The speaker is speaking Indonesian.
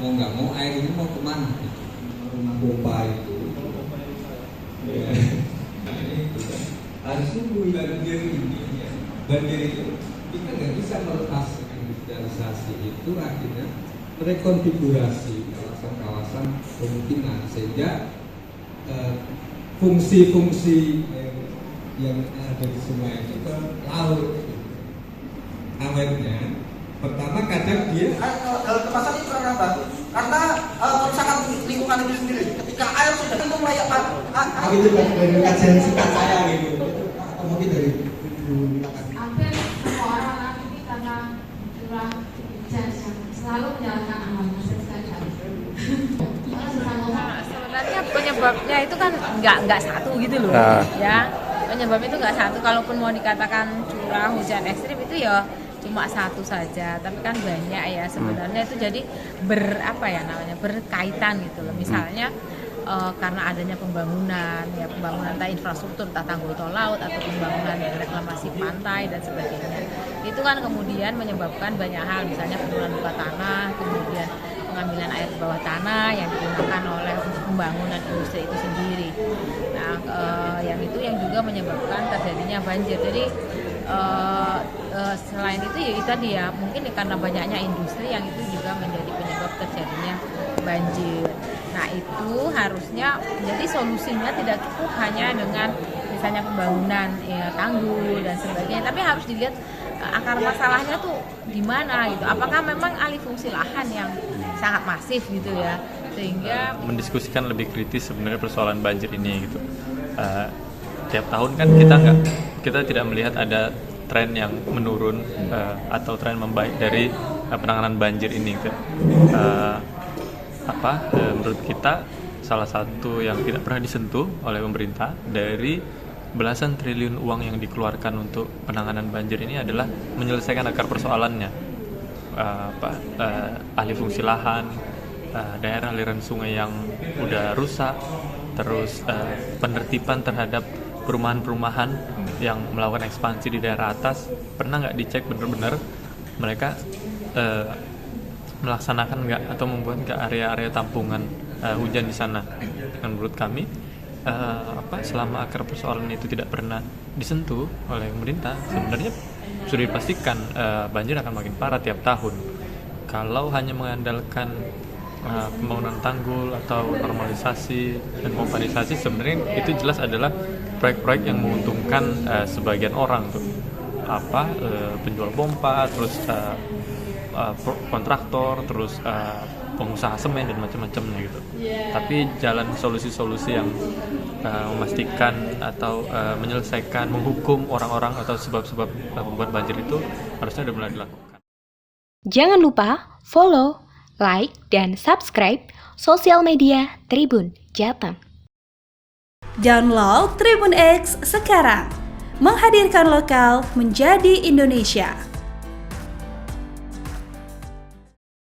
mau nggak mau air ini mau kemana? Rumah pompa itu. Ya. Nah, ini itu kan. Harus nunggu banjir ini. Ya. Banjir itu kita nggak bisa melepas industrialisasi itu akhirnya rekonfigurasi kawasan-kawasan pemukiman sehingga fungsi-fungsi yang ada di sungai itu ke laut. Awetnya pertama kadang dia dalam kemasan itu karena apa? Karena kerusakan lingkungan itu sendiri. Ketika air sudah itu mulai itu dari kajian singkat saya gitu. Atau mungkin dari hampir semua orang ini karena curah hujan yang selalu menyalahkan alam sekali. Sebenarnya penyebabnya itu kan nggak satu gitu loh, ya. Penyebab itu nggak satu. Kalaupun mau dikatakan curah hujan ekstrim itu ya cuma satu saja, tapi kan banyak ya sebenarnya itu jadi berkaitan gitu loh. Misalnya karena adanya pembangunan entah infrastruktur, entah tanggul tol laut atau pembangunan reklamasi pantai dan sebagainya. Itu kan kemudian menyebabkan banyak hal, misalnya penurunan muka tanah, kemudian pengambilan air bawah tanah yang digunakan oleh untuk pembangunan industri itu sendiri. Nah, yang juga menyebabkan terjadinya banjir. Jadi selain itu ya itu tadi ya, mungkin karena banyaknya industri yang itu juga menjadi penyebab terjadinya banjir. Nah, itu harusnya jadi solusinya tidak cukup hanya dengan misalnya pembangunan tanggul dan sebagainya, tapi harus dilihat akar masalahnya tuh di mana gitu. Apakah memang alih fungsi lahan yang sangat masif gitu ya, sehingga mendiskusikan lebih kritis sebenarnya persoalan banjir ini gitu. Tiap tahun kan kita tidak melihat ada tren yang menurun atau tren membaik dari penanganan banjir ini gitu. Menurut kita salah satu yang tidak pernah disentuh oleh pemerintah dari belasan triliun uang yang dikeluarkan untuk penanganan banjir ini adalah menyelesaikan akar persoalannya. Alih fungsi lahan, daerah aliran sungai yang udah rusak, terus penertiban terhadap perumahan-perumahan yang melakukan ekspansi di daerah atas. Pernah nggak dicek benar-benar mereka melaksanakan nggak atau membuat nggak area-area tampungan hujan di sana? Dan menurut kami selama akar persoalan itu tidak pernah disentuh oleh pemerintah, sebenarnya sudah dipastikan banjir akan makin parah tiap tahun. Kalau hanya mengandalkan pembangunan tanggul atau normalisasi dan pompanisasi, sebenarnya itu jelas adalah proyek-proyek yang menguntungkan sebagian orang tuh, penjual pompa, terus kontraktor, terus pengusaha semen dan macam-macamnya gitu. Tapi jalan solusi-solusi yang memastikan atau menyelesaikan, menghukum orang-orang atau sebab-sebab pembuat banjir itu harusnya sudah mulai dilakukan. Jangan lupa follow, like, dan subscribe sosial media Tribun Jateng. Download Tribun X sekarang, menghadirkan lokal menjadi Indonesia.